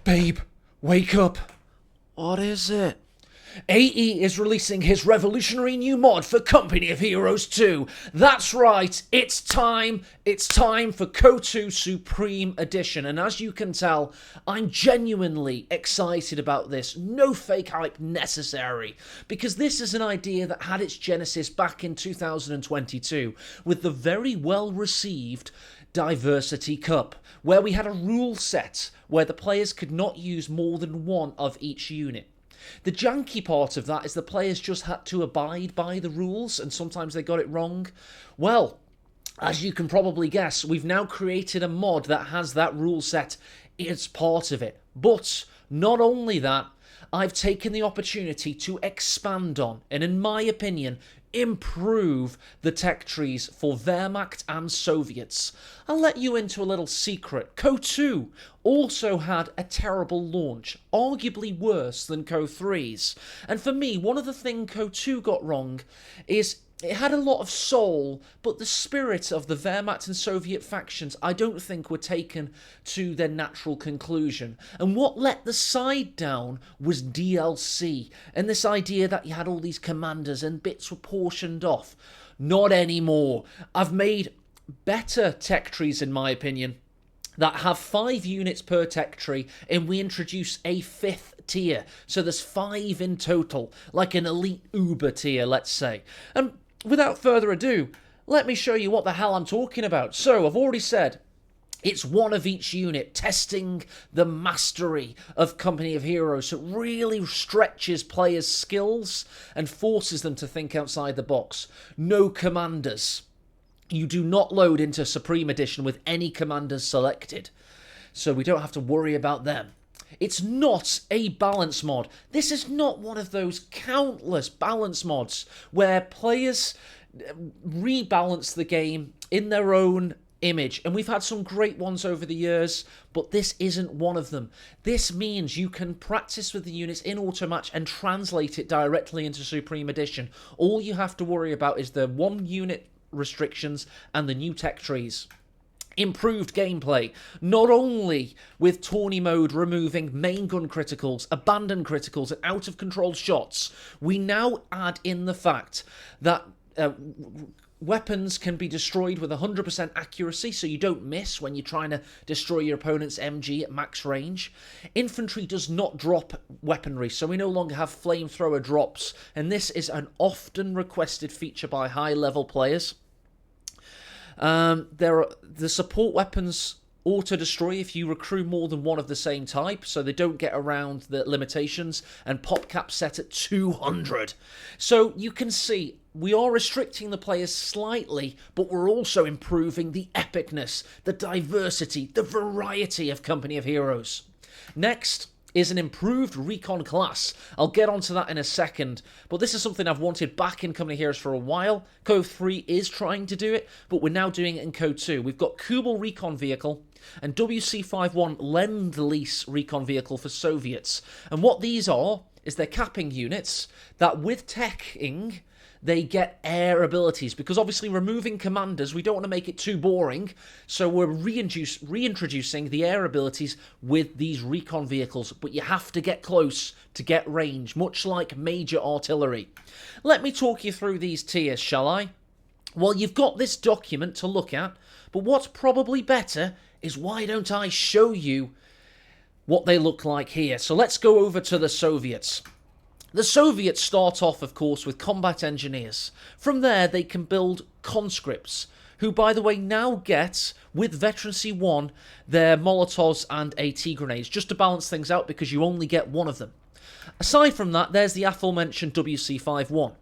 Babe, wake up. What is it? AE is releasing his revolutionary new mod for Company of Heroes 2. That's right, it's time. It's time for CoH2 Supreme Edition. And as you can tell, I'm genuinely excited about this. No fake hype necessary. Because this is an idea that had its genesis back in 2022 with the very well received Diversity Cup, where we had a rule set where the players could not use more than one of each unit. The janky part of that is the players just had to abide by the rules, and sometimes they got it wrong. Well, as you can probably guess, we've now created a mod that has that rule set as part of it. But not only that, I've taken the opportunity to expand on, and in my opinion, improve the tech trees for Wehrmacht and Soviets. I'll let you into a little secret. CoH2 also had a terrible launch, arguably worse than CoH3's. And for me, one of the things CoH2 got wrong is it had a lot of soul, but the spirit of the Wehrmacht and Soviet factions I don't think were taken to their natural conclusion. And what let the side down was DLC, and this idea that you had all these commanders and bits were portioned off. Not anymore. I've made better tech trees, in my opinion, that have 5 units per tech tree, and we introduce a 5th tier. So there's 5 in total, like an elite Uber tier, let's say. And without further ado, let me show you what the hell I'm talking about. So, I've already said, it's one of each unit, testing the mastery of Company of Heroes. So it really stretches players' skills and forces them to think outside the box. No commanders. You do not load into Supreme Edition with any commanders selected, so we don't have to worry about them. It's not a balance mod. This is not one of those countless balance mods where players rebalance the game in their own image. And we've had some great ones over the years, but this isn't one of them. This means you can practice with the units in Automatch and translate it directly into Supreme Edition. All you have to worry about is the 1 unit restrictions and the new tech trees. Improved gameplay, not only with tourney mode removing main gun criticals, abandoned criticals, and out of control shots, we now add in the fact that weapons can be destroyed with 100% accuracy, so you don't miss when you're trying to destroy your opponent's MG at max range. Infantry does not drop weaponry, so we no longer have flamethrower drops, and this is an often requested feature by high-level players. The support weapons auto-destroy if you recruit more than one of the same type, so they don't get around the limitations, and pop cap set at 200. So you can see we are restricting the players slightly, but we're also improving the epicness, the diversity, the variety of Company of Heroes. Next is an improved recon class. I'll get onto that in a second, but this is something I've wanted back in Company of Heroes for a while. CoH3 is trying to do it, but we're now doing it in CoH2. We've got Kubel recon vehicle and WC51 Lend-Lease recon vehicle for Soviets. And what these are is they're capping units that with teching, they get air abilities, because obviously removing commanders, we don't want to make it too boring, so we're reintroducing the air abilities with these recon vehicles, but you have to get close to get range, much like major artillery. Let me talk you through these tiers, shall I? Well, you've got this document to look at, but what's probably better is why don't I show you what they look like here. So let's go over to the Soviets. The Soviets start off, of course, with combat engineers. From there, they can build conscripts, who, by the way, now get, with Veterancy 1, their Molotovs and AT grenades, just to balance things out because you only get one of them. Aside from that, there's the aforementioned WC51.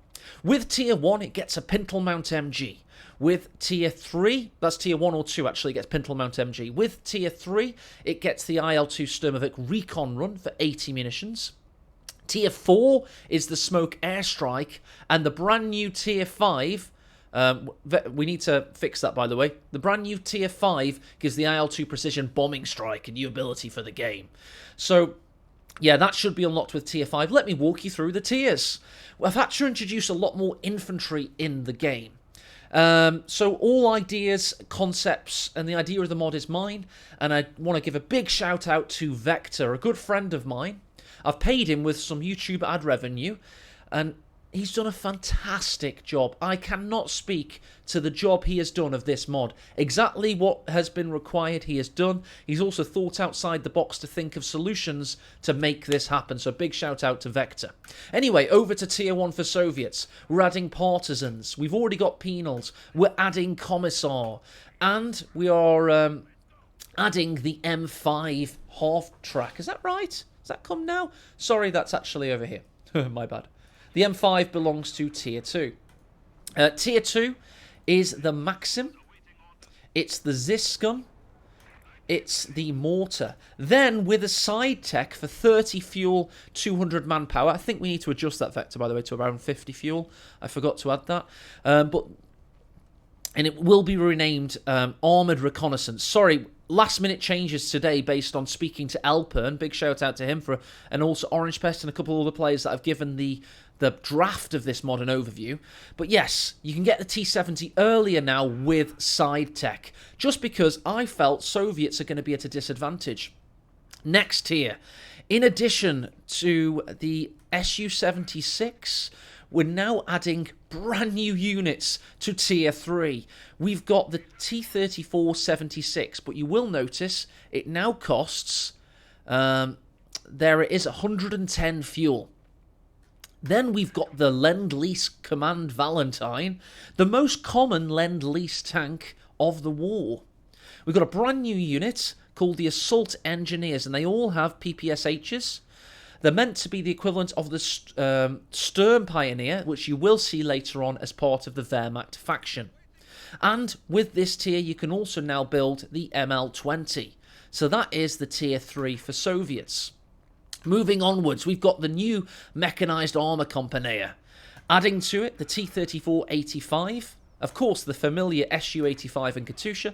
With Tier 1, it gets a Pintle Mount MG. With Tier 3, that's Tier 1 or 2 actually, it gets Pintle Mount MG. With Tier 3, it gets the IL-2 Sturmovik Recon Run for 80 munitions. Tier 4 is the Smoke Airstrike, and the brand new Tier 5, we need to fix that by the way, the brand new Tier 5 gives the IL-2 Precision Bombing Strike, a new ability for the game. So, yeah, that should be unlocked with Tier 5. Let me walk you through the tiers. Well, I've had to introduce a lot more infantry in the game. So all ideas, concepts, and the idea of the mod is mine. And I want to give a big shout out to Vector, a good friend of mine. I've paid him with some YouTube ad revenue, and he's done a fantastic job. I cannot speak to the job he has done of this mod. Exactly what has been required, he has done. He's also thought outside the box to think of solutions to make this happen. So big shout out to Vector. Anyway, over to Tier 1 for Soviets. We're adding Partisans. We've already got Penals. We're adding Commissar. And we are adding the M5 half track. Is that right? Has that come now? Sorry, that's actually over here. My bad. The M5 belongs to Tier 2. Tier 2 is the Maxim. It's the Ziscum. It's the Mortar. Then, with a side tech for 30 fuel, 200 manpower. I think we need to adjust that vector, by the way, to around 50 fuel. I forgot to add that. And it will be renamed Armoured Reconnaissance. Sorry, last-minute changes today based on speaking to Elpern. Big shout-out to him, and also Orange Pest and a couple of other players that have given the draft of this mod an overview. But yes, you can get the T-70 earlier now with side tech, just because I felt Soviets are going to be at a disadvantage. Next tier, in addition to the Su-76, we're now adding brand new units to Tier 3. We've got the T-34-76, but you will notice it now costs, there it is, 110 fuel. Then we've got the Lend-Lease Command Valentine, the most common Lend-Lease tank of the war. We've got a brand new unit called the Assault Engineers, and they all have PPSHs. They're meant to be the equivalent of the Sturm Pioneer, which you will see later on as part of the Wehrmacht faction. And with this tier, you can also now build the ML-20. So that is the Tier 3 for Soviets. Moving onwards, we've got the new Mechanized Armour Compania. Adding to it, the T-34-85. Of course, the familiar Su-85 and Katusha.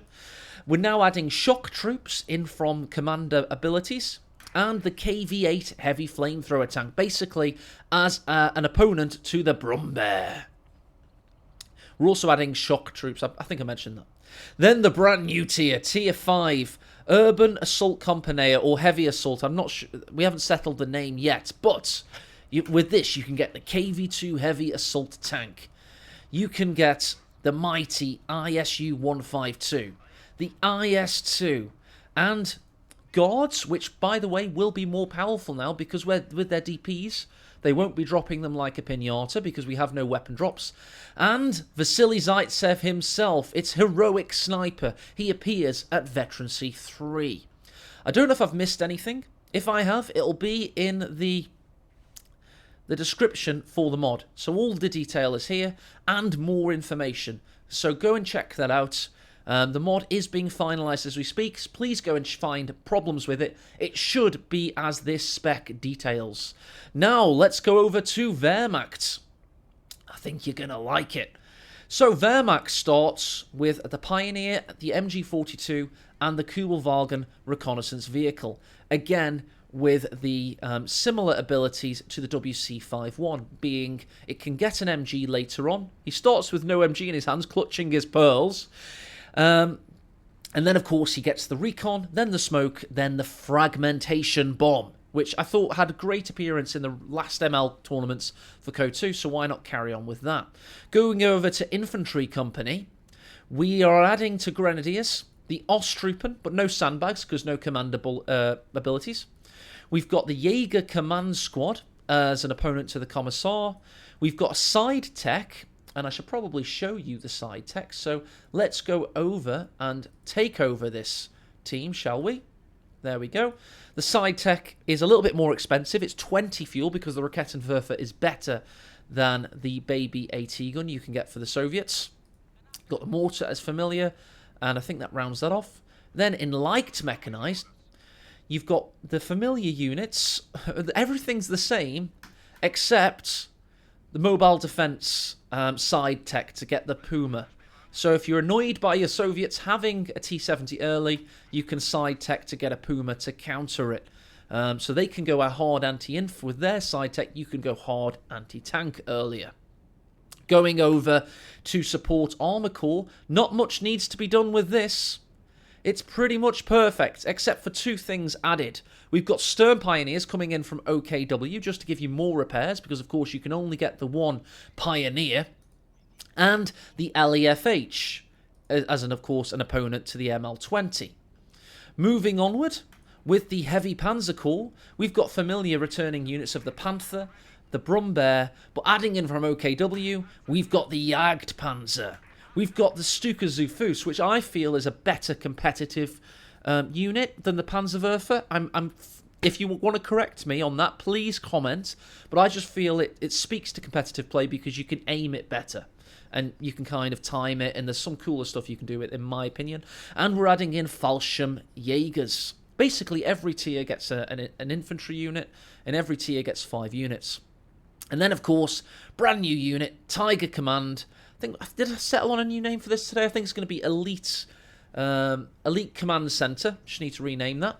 We're now adding shock troops in from commander abilities. And the KV-8 heavy flamethrower tank, basically as an opponent to the Brumbear. We're also adding shock troops. I think I mentioned that. Then the brand new tier, Tier 5, Urban Assault Company or Heavy Assault. I'm not sure. We haven't settled the name yet, but with this, you can get the KV-2 Heavy Assault Tank. You can get the mighty ISU-152, the IS-2, and Guards, which, by the way, will be more powerful now because with their DPs, they won't be dropping them like a pinata because we have no weapon drops. And Vasily Zaitsev himself, its heroic sniper, he appears at Veterancy 3. I don't know if I've missed anything. If I have, it'll be in the description for the mod. So all the detail is here and more information. So go and check that out. The mod is being finalised as we speak. Please go and find problems with it. It should be as this spec details. Now, let's go over to Wehrmacht. I think you're going to like it. So, Wehrmacht starts with the Pioneer, the MG42, and the Kubelwagen reconnaissance vehicle. Again, with the similar abilities to the WC-51, being it can get an MG later on. He starts with no MG in his hands, clutching his pearls. And then, of course, he gets the recon, then the smoke, then the fragmentation bomb, which I thought had a great appearance in the last ML tournaments for CoH2, so why not carry on with that? Going over to Infantry Company, we are adding to Grenadiers the Osttruppen, but no sandbags because no commandable abilities. We've got the Jaeger Command Squad as an opponent to the Commissar. We've got a side tech, and I should probably show you the side tech. So let's go over and take over this team, shall we? There we go. The side tech is a little bit more expensive. It's 20 fuel because the Raketenwerfer is better than the baby AT gun you can get for the Soviets. Got the mortar as familiar, and I think that rounds that off. Then in light mechanized, you've got the familiar units. Everything's the same except the mobile defense side tech to get the Puma. So if you're annoyed by your Soviets having a T-70 early, you can side tech to get a Puma to counter it. So they can go a hard anti-inf with their side tech. You can go hard anti-tank earlier. Going over to support Armor Core, not much needs to be done with this. It's pretty much perfect, except for 2 things added. We've got Stern Pioneers coming in from OKW, just to give you more repairs, because of course you can only get the 1 Pioneer. And the LEFH, as of course an opponent to the ML20. Moving onward, with the Heavy Panzer Corps, we've got familiar returning units of the Panther, the Brumbear, but adding in from OKW, we've got the Jagdpanzer. We've got the Stuka Zufus, which I feel is a better competitive unit than the Panzerwerfer. If you want to correct me on that, please comment. But I just feel it speaks to competitive play because you can aim it better. And you can kind of time it, and there's some cooler stuff you can do with it, in my opinion. And we're adding in Fallschirm Jägers. Basically, every tier gets an infantry unit, and every tier gets 5 units. And then, of course, brand new unit, Tiger Command. Did I settle on a new name for this today? I think it's going to be Elite Command Center. Just need to rename that.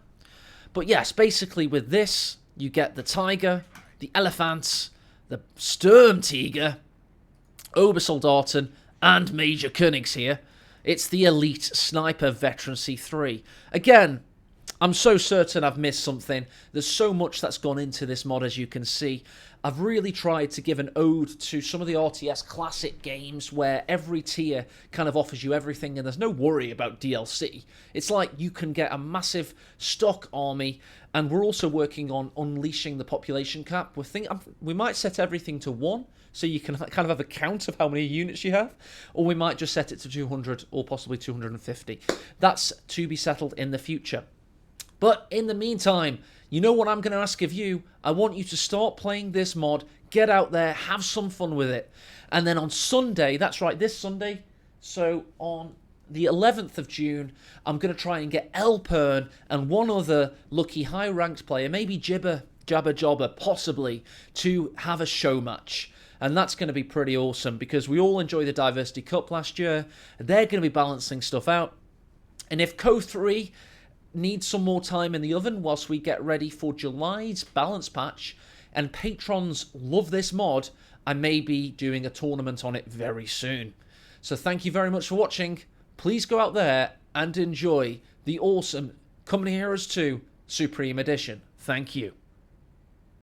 But yes, basically with this, you get the Tiger, the Elephants, the Sturmtiger, Obersoldaten, and Major Königs here. It's the Elite Sniper Veteran C3. Again, I'm so certain I've missed something. There's so much that's gone into this mod, as you can see. I've really tried to give an ode to some of the RTS classic games where every tier kind of offers you everything and there's no worry about DLC. It's like you can get a massive stock army, and we're also working on unleashing the population cap. We might set everything to 1, so you can kind of have a count of how many units you have, or we might just set it to 200 or possibly 250. That's to be settled in the future. But in the meantime, you know what I'm going to ask of you? I want you to start playing this mod, get out there, have some fun with it. And then on Sunday, that's right, this Sunday, so on the 11th of June, I'm going to try and get Elpern and one other lucky high-ranked player, maybe Jabba Jobber, possibly, to have a show match. And that's going to be pretty awesome because we all enjoyed the Diversity Cup last year. They're going to be balancing stuff out. And if CoH2 needs some more time in the oven whilst we get ready for July's balance patch, and patrons love this mod, I may be doing a tournament on it very soon. So thank you very much for watching. Please go out there and enjoy the awesome Company Heroes 2 Supreme Edition. Thank you.